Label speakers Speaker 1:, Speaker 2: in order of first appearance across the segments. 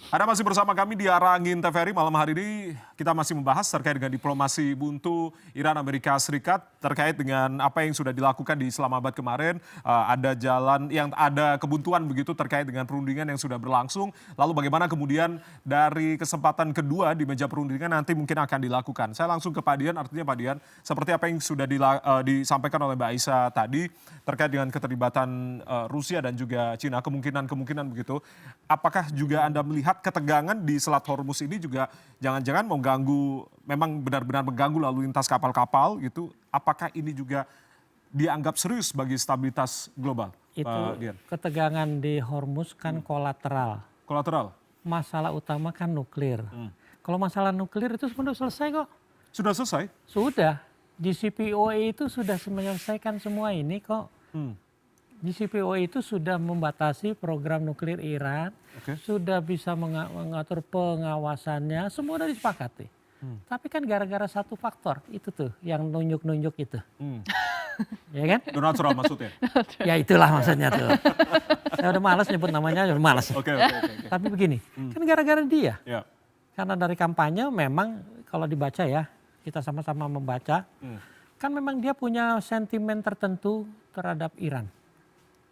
Speaker 1: Anda masih bersama kami di Arah Angin TVRI. Malam hari ini kita masih membahas terkait dengan diplomasi buntu Iran Amerika Serikat terkait dengan apa yang sudah dilakukan di Islamabad kemarin. Ada jalan yang ada kebuntuan begitu terkait dengan perundingan yang sudah berlangsung. Lalu bagaimana kemudian dari kesempatan kedua di meja perundingan nanti mungkin akan dilakukan. Saya langsung ke Pak Dian, artinya Pak Dian, seperti apa yang sudah disampaikan oleh Mbak Aisyah tadi terkait dengan keterlibatan Rusia dan juga Cina, kemungkinan begitu. Apakah juga Anda melihat ketegangan di Selat Hormuz ini juga jangan-jangan mengganggu, memang benar-benar mengganggu lalu lintas kapal-kapal gitu? Apakah ini juga dianggap serius bagi stabilitas global,
Speaker 2: Itu
Speaker 1: Pak Dian?
Speaker 2: ketegangan di Hormuz kan kolateral.
Speaker 1: Kolateral?
Speaker 2: Masalah utama kan nuklir. Kalau masalah nuklir itu sebenarnya selesai kok.
Speaker 1: Sudah selesai?
Speaker 2: Sudah. JCPOA itu sudah menyelesaikan semua ini kok. JCPOA itu sudah membatasi program nuklir Iran, sudah bisa mengatur pengawasannya, semua sudah disepakati. Tapi kan gara-gara satu faktor itu tuh yang nunjuk-nunjuk itu. Ya kan?
Speaker 1: Donald Trump maksudnya?
Speaker 2: Ya itulah maksudnya tuh. Saya udah malas nyebut namanya, udah malas.
Speaker 1: Oke.
Speaker 2: Tapi begini, kan gara-gara dia.
Speaker 1: Ya.
Speaker 2: Karena dari kampanye memang kalau dibaca ya, kita sama-sama membaca, kan memang dia punya sentimen tertentu terhadap Iran.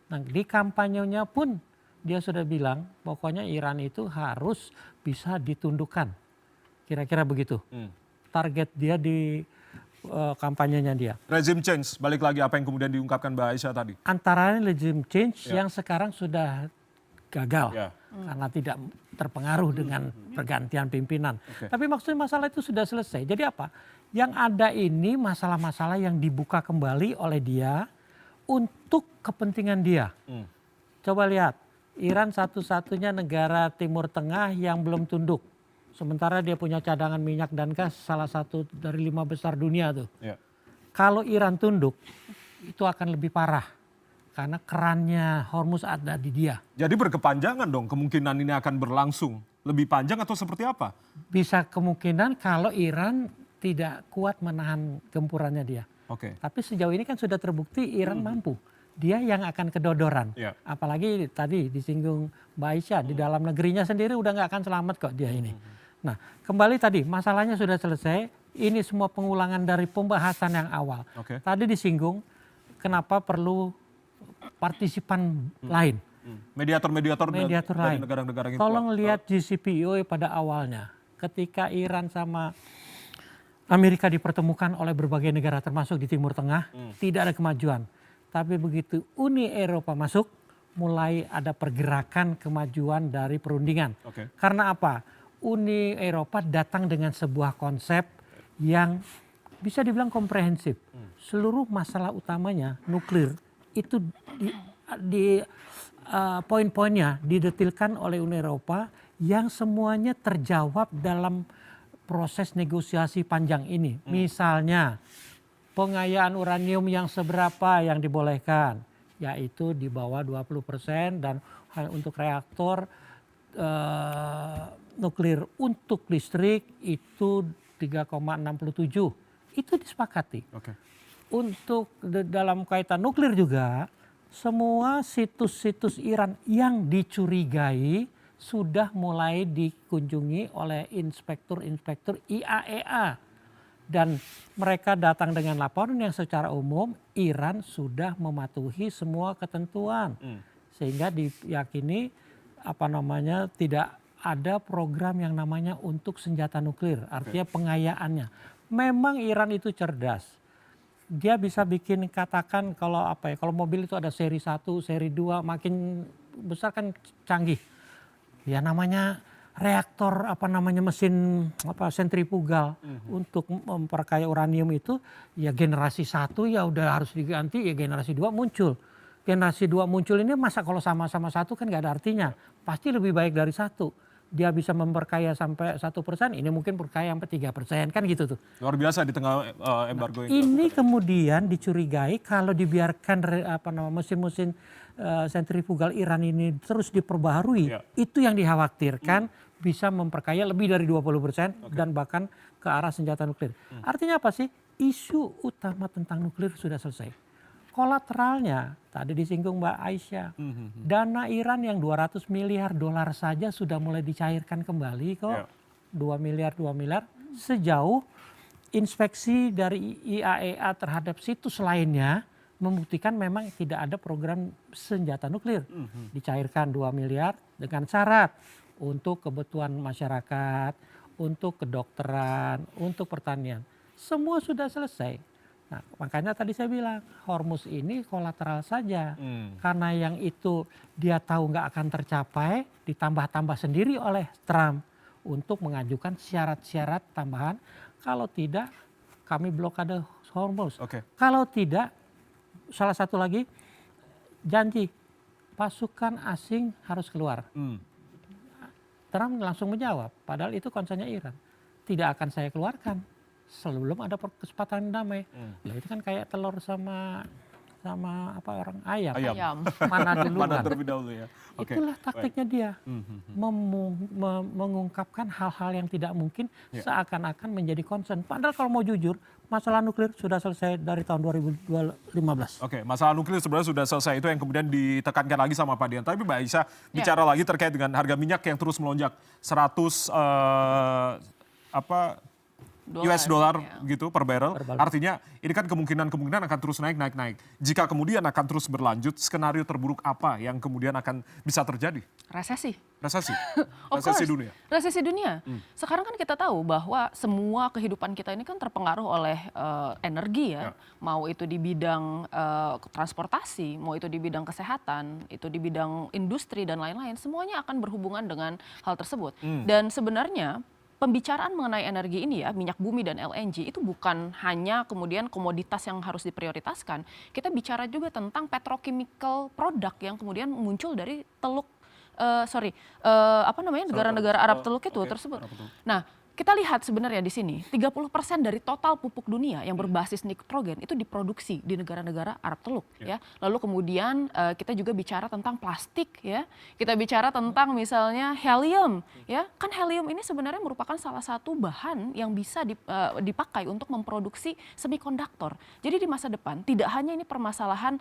Speaker 2: Nah di kampanyenya pun dia sudah bilang pokoknya Iran itu harus bisa ditundukkan. Kira-kira begitu. Target dia di kampanyenya dia.
Speaker 1: Regime change, balik lagi apa yang kemudian diungkapkan Mbak Aisyah tadi.
Speaker 2: Antara regime change yang sekarang sudah gagal.
Speaker 1: Ya.
Speaker 2: Karena tidak terpengaruh dengan pergantian pimpinan. Tapi maksudnya masalah itu sudah selesai. Jadi apa? Yang ada ini masalah-masalah yang dibuka kembali oleh dia untuk kepentingan dia. Coba lihat, Iran satu-satunya negara Timur Tengah yang belum tunduk. Sementara dia punya cadangan minyak dan gas salah satu dari 5 besar dunia tuh.
Speaker 1: Ya.
Speaker 2: Kalau Iran tunduk, itu akan lebih parah. Karena kerannya Hormuz ada di dia.
Speaker 1: Jadi berkepanjangan dong kemungkinan ini akan berlangsung. Lebih panjang atau seperti apa?
Speaker 2: Bisa kemungkinan kalau Iran tidak kuat menahan gempurannya dia.
Speaker 1: Oke.
Speaker 2: Tapi sejauh ini kan sudah terbukti Iran mampu. Dia yang akan kedodoran.
Speaker 1: Ya.
Speaker 2: Apalagi tadi disinggung Mbak Aisyah, di dalam negerinya sendiri udah nggak akan selamat kok dia ini. Nah kembali tadi masalahnya sudah selesai. Ini semua pengulangan dari pembahasan yang awal.
Speaker 1: Oke.
Speaker 2: Tadi disinggung kenapa perlu partisipan lain.
Speaker 1: Mediator dari
Speaker 2: lain.
Speaker 1: negara-negara yang
Speaker 2: Tolong
Speaker 1: kuat.
Speaker 2: lihat JCPOA pada awalnya. Ketika Iran sama Amerika dipertemukan oleh berbagai negara termasuk di Timur Tengah, tidak ada kemajuan. Tapi begitu Uni Eropa masuk, mulai ada pergerakan kemajuan dari perundingan.
Speaker 1: Oke.
Speaker 2: Karena apa? Uni Eropa datang dengan sebuah konsep yang bisa dibilang komprehensif. Seluruh masalah utamanya nuklir itu di poin-poinnya didetilkan oleh Uni Eropa yang semuanya terjawab dalam proses negosiasi panjang ini. Misalnya pengayaan uranium yang seberapa yang dibolehkan, yaitu di bawah 20% dan untuk reaktor nuklir untuk listrik itu 3,67. Itu disepakati.
Speaker 1: Oke.
Speaker 2: Untuk dalam kaitan nuklir juga, semua situs-situs Iran yang dicurigai sudah mulai dikunjungi oleh inspektur-inspektur IAEA. Dan mereka datang dengan laporan yang secara umum Iran sudah mematuhi semua ketentuan. Sehingga diyakini tidak ada program yang namanya untuk senjata nuklir. Artinya pengayaannya. Memang Iran itu cerdas. Dia bisa bikin katakan kalau mobil itu ada seri 1, seri 2 makin besar kan canggih. Ya namanya reaktor mesin sentrifugal untuk memperkaya uranium itu ya generasi 1 ya udah harus diganti, ya generasi 2 muncul. Generasi 2 muncul ini masa kalau sama-sama 1 kan gak ada artinya. Pasti lebih baik dari 1. Dia bisa memperkaya sampai 1%, ini mungkin berkaya sampai 3%, kan gitu tuh.
Speaker 1: Luar biasa di tengah embargo
Speaker 2: Ini kemudian dicurigai kalau dibiarkan mesin-mesin sentrifugal Iran ini terus diperbaharui, itu yang dikhawatirkan bisa memperkaya lebih dari 20% dan bahkan ke arah senjata nuklir. Artinya apa sih? Isu utama tentang nuklir sudah selesai. kolateralnya tadi disinggung Mbak Aisyah, dana Iran yang 200 miliar dolar saja sudah mulai dicairkan kembali kok, 2 miliar sejauh inspeksi dari IAEA terhadap situs lainnya membuktikan memang tidak ada program senjata nuklir. Dicairkan 2 miliar dengan syarat untuk kebutuhan masyarakat, untuk kedokteran, untuk pertanian. Semua sudah selesai. Nah, makanya tadi saya bilang Hormuz ini kolateral saja. Karena yang itu dia tahu nggak akan tercapai, ditambah-tambah sendiri oleh Trump untuk mengajukan syarat-syarat tambahan. Kalau tidak, kami blokade Hormuz. Kalau tidak, salah satu lagi janji pasukan asing harus keluar. Trump langsung menjawab, padahal itu konsennya Iran. Tidak akan saya keluarkan sebelum ada kesepakatan damai. Lah itu kan kayak telur sama apa orang ayam. Mana duluan.
Speaker 1: Terlebih dahulu ya.
Speaker 2: Itulah taktiknya dia. Mengungkapkan hal-hal yang tidak mungkin seakan-akan menjadi concern. Padahal kalau mau jujur, masalah nuklir sudah selesai dari tahun 2015.
Speaker 1: Masalah nuklir sebenarnya sudah selesai, itu yang kemudian ditekankan lagi sama Pak Dian. Tapi Mbak Aisyah bicara lagi terkait dengan harga minyak yang terus melonjak 100 US dollar gitu per barrel. Artinya ini kan kemungkinan akan terus naik. Jika kemudian akan terus berlanjut, skenario terburuk apa yang kemudian akan bisa terjadi?
Speaker 3: Resesi.
Speaker 1: Resesi dunia.
Speaker 3: Resesi dunia. Sekarang kan kita tahu bahwa semua kehidupan kita ini kan terpengaruh oleh energi ya. Mau itu di bidang transportasi, mau itu di bidang kesehatan, itu di bidang industri dan lain-lain. Semuanya akan berhubungan dengan hal tersebut. Dan sebenarnya pembicaraan mengenai energi ini ya, minyak bumi dan LNG itu bukan hanya kemudian komoditas yang harus diprioritaskan. Kita bicara juga tentang petrochemical product yang kemudian muncul dari negara-negara Arab Teluk itu tersebut. Nah, kita lihat sebenarnya di sini 30% dari total pupuk dunia yang berbasis nitrogen itu diproduksi di negara-negara Arab Teluk ya. Lalu kemudian kita juga bicara tentang plastik ya. Kita bicara tentang misalnya helium ya. Kan helium ini sebenarnya merupakan salah satu bahan yang bisa dipakai untuk memproduksi semikonduktor. Jadi di masa depan tidak hanya ini permasalahan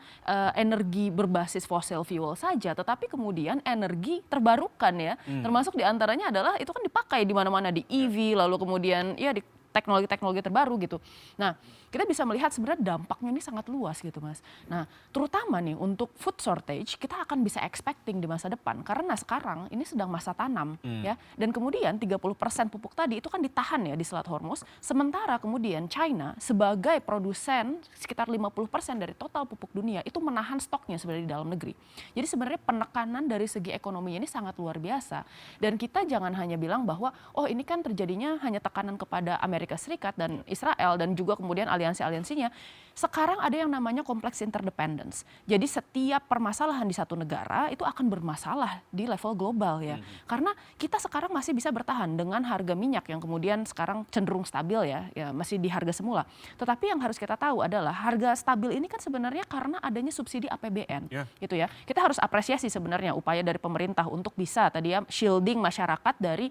Speaker 3: energi berbasis fossil fuel saja, tetapi kemudian energi terbarukan ya. Termasuk diantaranya adalah itu kan dipakai di mana-mana, di EV, lalu kemudian ya di teknologi-teknologi terbaru gitu. Nah, kita bisa melihat sebenarnya dampaknya ini sangat luas gitu Mas. Nah, terutama nih untuk food shortage kita akan bisa expecting di masa depan karena sekarang ini sedang masa tanam ya. Dan kemudian 30% pupuk tadi itu kan ditahan ya di Selat Hormuz. Sementara kemudian China sebagai produsen sekitar 50% dari total pupuk dunia itu menahan stoknya sebenarnya di dalam negeri. Jadi sebenarnya penekanan dari segi ekonominya ini sangat luar biasa. Dan kita jangan hanya bilang bahwa oh ini kan terjadinya hanya tekanan kepada Amerika Serikat dan Israel dan juga kemudian aliansi-aliansinya. Sekarang ada yang namanya kompleks interdependence. Jadi setiap permasalahan di satu negara itu akan bermasalah di level global ya. Karena kita sekarang masih bisa bertahan dengan harga minyak yang kemudian sekarang cenderung stabil ya masih di harga semula. Tetapi yang harus kita tahu adalah harga stabil ini kan sebenarnya karena adanya subsidi APBN gitu ya. Kita harus apresiasi sebenarnya upaya dari pemerintah untuk bisa tadi ya shielding masyarakat dari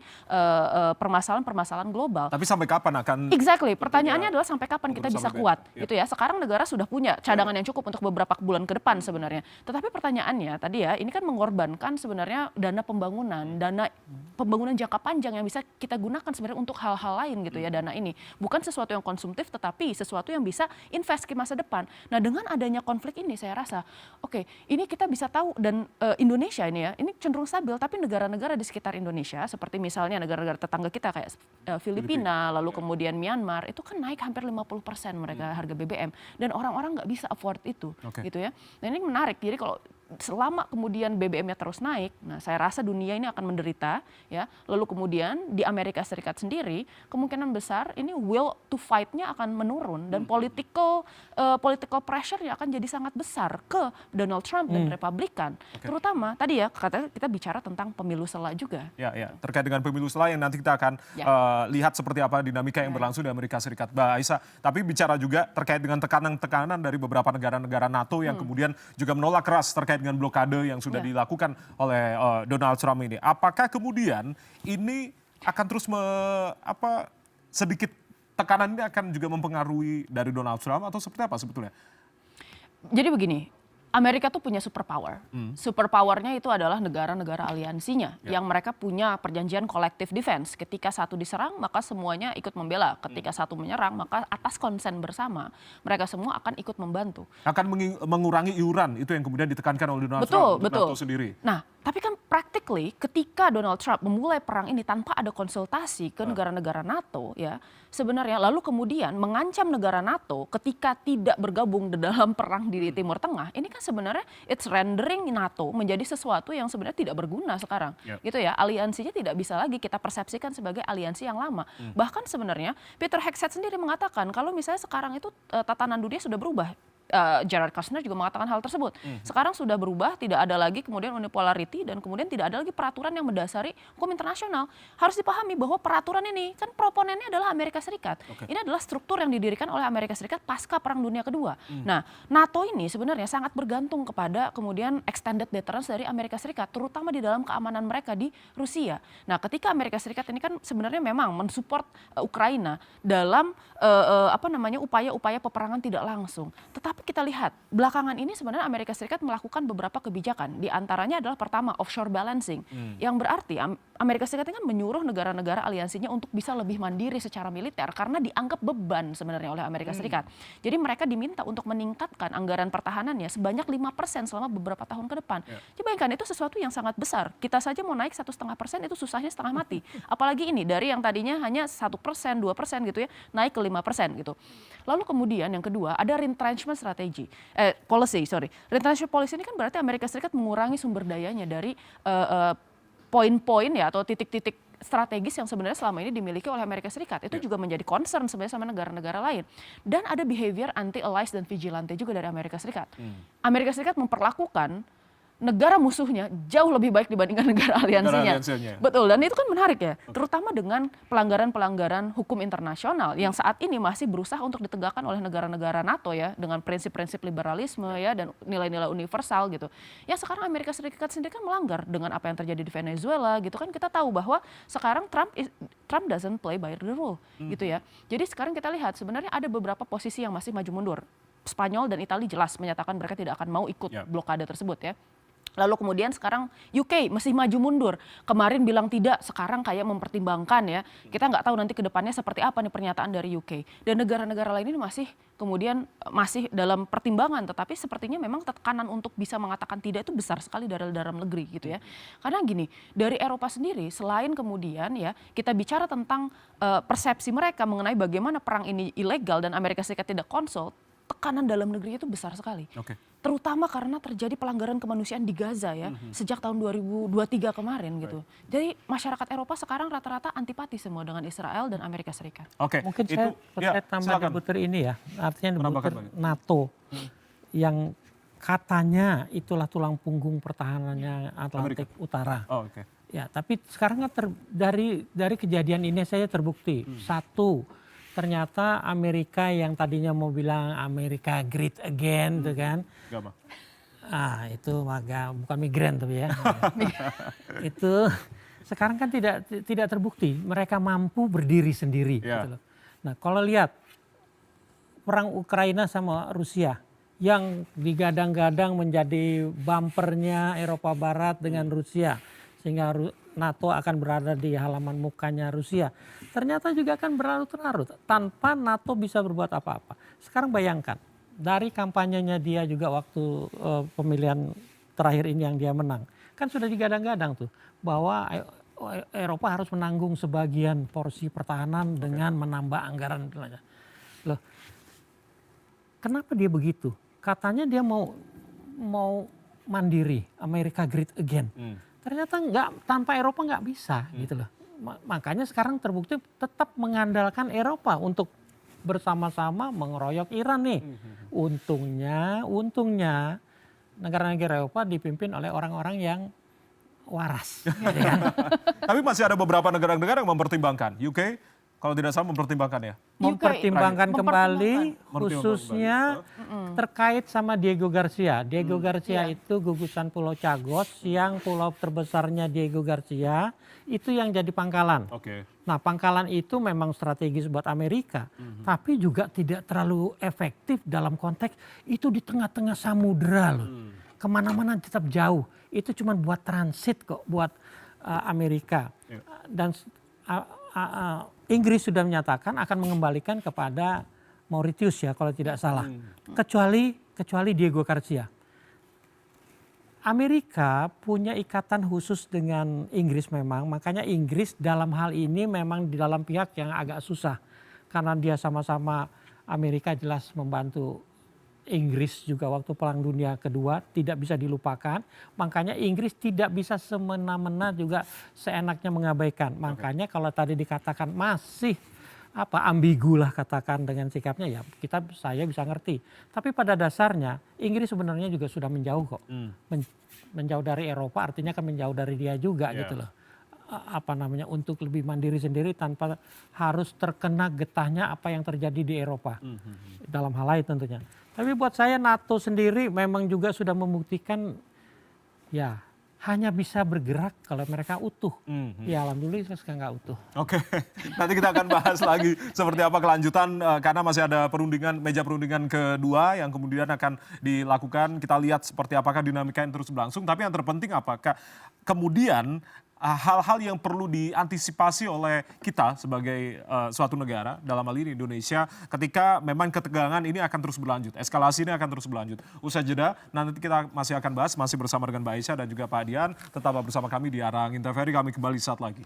Speaker 3: permasalahan-permasalahan global.
Speaker 1: Tapi sampai kapan akan?
Speaker 3: Exactly. Pertanyaannya adalah sampai kapan kita bisa kuat gitu ya. Sekarang negara sudah punya cadangan yang cukup untuk beberapa bulan ke depan sebenarnya. Tetapi pertanyaannya tadi ya, ini kan mengorbankan sebenarnya dana pembangunan jangka panjang yang bisa kita gunakan sebenarnya untuk hal-hal lain gitu ya dana ini. Bukan sesuatu yang konsumtif tetapi sesuatu yang bisa invest ke masa depan. Nah, dengan adanya konflik ini saya rasa ini kita bisa tahu dan Indonesia ini ya, ini cenderung stabil tapi negara-negara di sekitar Indonesia seperti misalnya negara-negara tetangga kita kayak Filipina, lalu kemudian Myanmar itu kan naik hampir 50% mereka harga BBM dan orang-orang nggak bisa afford itu gitu ya. Nah, ini menarik. Jadi kalau selama kemudian BBM-nya terus naik, nah saya rasa dunia ini akan menderita ya. Lalu kemudian di Amerika Serikat sendiri kemungkinan besar ini will to fight-nya akan menurun dan political pressure-nya akan jadi sangat besar ke Donald Trump dan Republikan. Terutama tadi ya katanya kita bicara tentang pemilu sela juga.
Speaker 1: Ya, terkait dengan pemilu sela yang nanti kita akan lihat seperti apa dinamika yang berlangsung di Amerika Serikat. Mbak Aisyah, tapi bicara juga terkait dengan tekanan-tekanan dari beberapa negara-negara NATO yang kemudian juga menolak keras terkait dengan blokade yang sudah dilakukan oleh Donald Trump ini. Apakah kemudian ini akan terus sedikit tekanan ini akan juga mempengaruhi dari Donald Trump atau seperti apa sebetulnya?
Speaker 3: Jadi begini, Amerika tuh punya superpower. Superpowernya itu adalah negara-negara aliansinya yang mereka punya perjanjian collective defense. Ketika satu diserang, maka semuanya ikut membela. Ketika satu menyerang, maka atas konsen bersama, mereka semua akan ikut membantu.
Speaker 1: Akan mengurangi iuran, itu yang kemudian ditekankan oleh Donald
Speaker 3: Betul,
Speaker 1: Trump untuk
Speaker 3: betul.
Speaker 1: NATO sendiri.
Speaker 3: Nah, tapi kan practically ketika Donald Trump memulai perang ini tanpa ada konsultasi ke negara-negara NATO, ya sebenarnya lalu kemudian mengancam negara NATO ketika tidak bergabung di dalam perang di Timur Tengah, ini kan sebenarnya it's rendering NATO menjadi sesuatu yang sebenarnya tidak berguna sekarang, gitu ya. Aliansinya tidak bisa lagi kita persepsikan sebagai aliansi yang lama. Bahkan sebenarnya Peter Hegseth sendiri mengatakan kalau misalnya sekarang itu tatanan dunia sudah berubah. Gerard Kushner juga mengatakan hal tersebut. Sekarang sudah berubah, tidak ada lagi kemudian unipolarity dan kemudian tidak ada lagi peraturan yang mendasari hukum internasional. Harus dipahami bahwa peraturan ini kan proponennya adalah Amerika Serikat. Ini adalah struktur yang didirikan oleh Amerika Serikat pasca Perang Dunia Kedua. Nah, NATO ini sebenarnya sangat bergantung kepada kemudian extended deterrence dari Amerika Serikat, terutama di dalam keamanan mereka di Rusia. Nah, ketika Amerika Serikat ini kan sebenarnya memang mensupport Ukraina dalam upaya-upaya peperangan tidak langsung. Tetapi kita lihat belakangan ini sebenarnya Amerika Serikat melakukan beberapa kebijakan. Di antaranya adalah pertama offshore balancing, yang berarti Amerika Serikat ini kan menyuruh negara-negara aliansinya untuk bisa lebih mandiri secara militer karena dianggap beban sebenarnya oleh Amerika Serikat. Jadi mereka diminta untuk meningkatkan anggaran pertahanannya sebanyak 5% selama beberapa tahun ke depan. Jadi bayangkan itu sesuatu yang sangat besar. Kita saja mau naik 1,5% itu susahnya setengah mati. Apalagi ini dari yang tadinya hanya 1%, 2% gitu ya, naik ke 5% gitu. Lalu kemudian yang kedua ada retrenchment policy. Retrenchment policy ini kan berarti Amerika Serikat mengurangi sumber dayanya dari poin-poin ya atau titik-titik strategis yang sebenarnya selama ini dimiliki oleh Amerika Serikat. Itu juga menjadi concern sebenarnya sama negara-negara lain. Dan ada behavior anti-allies dan vigilante juga dari Amerika Serikat. Amerika Serikat memperlakukan negara musuhnya jauh lebih baik dibandingkan negara aliansinya. Betul, dan itu kan menarik ya. Terutama dengan pelanggaran-pelanggaran hukum internasional yang saat ini masih berusaha untuk ditegakkan oleh negara-negara NATO ya, dengan prinsip-prinsip liberalisme ya dan nilai-nilai universal gitu. Ya sekarang Amerika Serikat sendiri kan melanggar dengan apa yang terjadi di Venezuela gitu kan. Kita tahu bahwa sekarang Trump doesn't play by the rule gitu ya. Jadi sekarang kita lihat sebenarnya ada beberapa posisi yang masih maju mundur. Spanyol dan Italia jelas menyatakan mereka tidak akan mau ikut blokade tersebut ya. Lalu kemudian sekarang UK masih maju mundur. Kemarin bilang tidak, sekarang kayak mempertimbangkan ya. Kita nggak tahu nanti ke depannya seperti apa nih pernyataan dari UK. Dan negara-negara lain ini masih dalam pertimbangan. Tetapi sepertinya memang tekanan untuk bisa mengatakan tidak itu besar sekali dari dalam negeri gitu ya. Karena gini, dari Eropa sendiri selain kemudian ya kita bicara tentang persepsi mereka mengenai bagaimana perang ini ilegal dan Amerika Serikat tidak konsul, tekanan dalam negeri itu besar sekali. Terutama karena terjadi pelanggaran kemanusiaan di Gaza ya, sejak tahun 2023 kemarin gitu. Jadi masyarakat Eropa sekarang rata-rata antipati semua dengan Israel dan Amerika Serikat.
Speaker 2: Mungkin saya tambah debuter ini ya, artinya debuter NATO yang katanya itulah tulang punggung pertahanannya Atlantik Utara. Ya, tapi sekarang dari kejadian ini saya terbukti satu, ternyata Amerika yang tadinya mau bilang Amerika great again, tuh kan? Itu bukan migran tapi ya. Itu sekarang kan tidak terbukti. Mereka mampu berdiri sendiri. Gitu loh. Nah, kalau lihat perang Ukraina sama Rusia yang digadang-gadang menjadi bumpernya Eropa Barat dengan Rusia, sehingga NATO akan berada di halaman mukanya Rusia. Ternyata juga akan berlarut-larut tanpa NATO bisa berbuat apa-apa. Sekarang bayangkan, dari kampanyenya dia juga waktu pemilihan terakhir ini yang dia menang. Kan sudah digadang-gadang tuh bahwa Eropa harus menanggung sebagian porsi pertahanan dengan menambah anggaran. Loh, kenapa dia begitu? Katanya dia mau mandiri, Amerika great again. Ternyata tanpa Eropa nggak bisa gitu loh. Makanya sekarang terbukti tetap mengandalkan Eropa untuk bersama-sama mengeroyok Iran nih. Untungnya negara-negara Eropa dipimpin oleh orang-orang yang waras. Gitu kan?
Speaker 1: Tapi masih ada beberapa negara-negara yang mempertimbangkan. UK kalau tidak salah mempertimbangkan ya.
Speaker 2: Mempertimbangkan kembali
Speaker 1: Mempertimbangkan
Speaker 2: khususnya terkait sama Diego Garcia. Diego Garcia itu gugusan Pulau Chagos yang pulau terbesarnya Diego Garcia itu yang jadi pangkalan.
Speaker 1: Oke.
Speaker 2: Nah, pangkalan itu memang strategis buat Amerika, tapi juga tidak terlalu efektif dalam konteks itu di tengah-tengah samudera loh. Kemana-mana tetap jauh. Itu cuma buat transit kok, buat Amerika. Dan Inggris sudah menyatakan akan mengembalikan kepada Mauritius ya kalau tidak salah. Kecuali Diego Garcia. Amerika punya ikatan khusus dengan Inggris memang, makanya Inggris dalam hal ini memang di dalam pihak yang agak susah. Karena dia sama-sama Amerika jelas membantu Inggris juga waktu Perang Dunia Kedua tidak bisa dilupakan. Makanya Inggris tidak bisa semena-mena juga seenaknya mengabaikan. Makanya kalau tadi dikatakan masih ambigu lah katakan dengan sikapnya ya saya bisa ngerti. Tapi pada dasarnya Inggris sebenarnya juga sudah menjauh kok. Menjauh dari Eropa artinya kan menjauh dari dia juga gitu loh. Untuk lebih mandiri sendiri tanpa harus terkena getahnya apa yang terjadi di Eropa. Dalam hal lain tentunya. Tapi buat saya NATO sendiri memang juga sudah membuktikan ya hanya bisa bergerak kalau mereka utuh. Ya alhamdulillah sekarang nggak utuh.
Speaker 1: Oke, nanti kita akan bahas lagi seperti apa kelanjutan karena masih ada meja perundingan kedua yang kemudian akan dilakukan. Kita lihat seperti apakah dinamika yang terus berlangsung. Tapi yang terpenting apakah kemudian hal-hal yang perlu diantisipasi oleh kita sebagai suatu negara, dalam hal ini Indonesia, ketika memang ketegangan ini akan terus berlanjut, eskalasi ini akan terus berlanjut. Usai jeda, nanti kita masih akan bahas, masih bersama dengan Mbak Aisyah dan juga Pak Dian, tetap bersama kami di Arah Angin TVRI, kami kembali saat lagi.